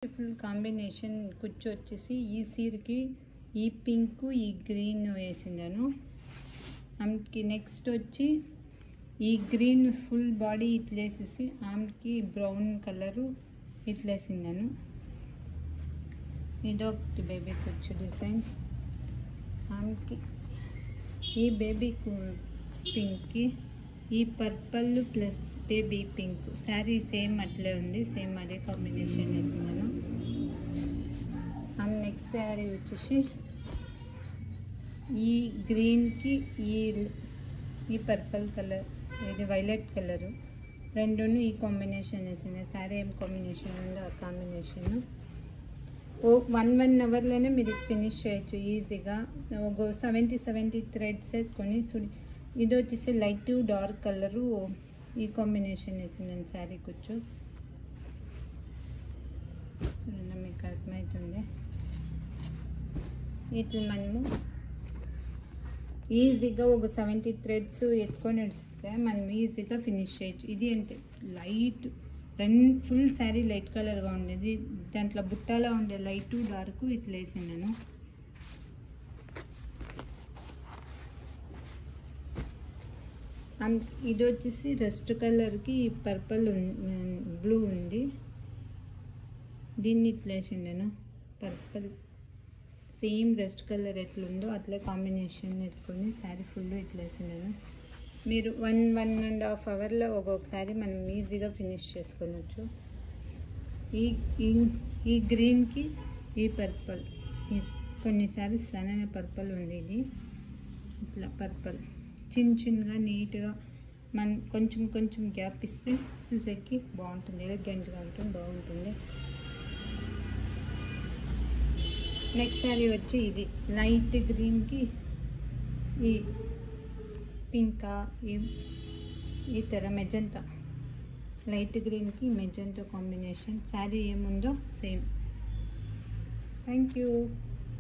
Beautiful combination కుచ్చు వచ్చేసి ఈ సీడ్కి ఈ పింక్ ఈ గ్రీన్ వేసిండాను. ఆమెకి నెక్స్ట్ వచ్చి ఈ గ్రీన్ ఫుల్ బాడీ ఇట్లేసేసి ఆమెకి బ్రౌన్ కలరు ఇట్లేసిండాను. ఇదొకటి బేబీ కుచ్చు డిజైన్. ఆమెకి ఈ బేబీ పింక్కి ఈ purple plus baby pink sari same అట్లే ఉంది, సేమ్ అదే కాంబినేషన్ వేసినాను. ఆమె నెక్స్ట్ శారీ వచ్చేసి ఈ గ్రీన్కి ఈ పర్పల్ కలర్, ఇది వైలెట్ కలరు, రెండును ఈ కాంబినేషన్ వేసిన. శారీ ఏం కాంబినేషన్ ఉందో ఆ కాంబినేషన్. 1 అవర్లోనే మీరు ఫినిష్ చేయొచ్చు ఈజీగా. ఒక 70 థ్రెడ్స్ వేసుకొని ఇది వచ్చేసి లైట్ టు డార్క్ కలరు ఈ కాంబినేషన్ వేసింది శారీ కూర్చు. చూడండి మీకు అర్థమవుతుంది. ఇట్లా మనము ఈజీగా ఒక 70 థ్రెడ్స్ ఎత్తుకొని వస్తే మనం ఈజీగా ఫినిష్ చేయొచ్చు. ఇది అంటే లైట్ ఫుల్ శారీ లైట్ కలర్గా ఉండేది, దాంట్లో బుట్టాలో ఉండే లైట్ టు డార్క్ ఇట్లా వేసినాను. ఇది వచ్చేసి రెస్ట్ కలర్కి పర్పుల్ బ్లూ ఉంది, దీన్ని ఇట్లా వేసిండాను. పర్పుల్ సేమ్ రెస్ట్ కలర్ ఎట్లుందో అట్లా కాంబినేషన్ ఎత్తుకొని శారీ ఫుల్ ఇట్లా వేసిండాను. మీరు 1.5 అవర్లో ఒక్కొక్కసారి మనం ఈజీగా ఫినిష్ చేసుకోవచ్చు. ఈ గ్రీన్కి ఈ పర్పుల్, కొన్నిసారి సరైన పర్పుల్ ఉంది. ఇది ఇట్లా పర్పుల్ చిన్నగా నీట్గా మనం కొంచెం గ్యాప్ ఇస్తే చూసేకి బాగుంటుంది, ఎలిగెంట్గా ఉంటుంది, బాగుంటుంది. నెక్స్ట్ శారీ వచ్చి ఇది లైట్ గ్రీన్కి ఈ పింకా ఈ తర మెజంతా, లైట్ గ్రీన్కి మెజంతా కాంబినేషన్. శారీ ఏముందో సేమ్. Thank you.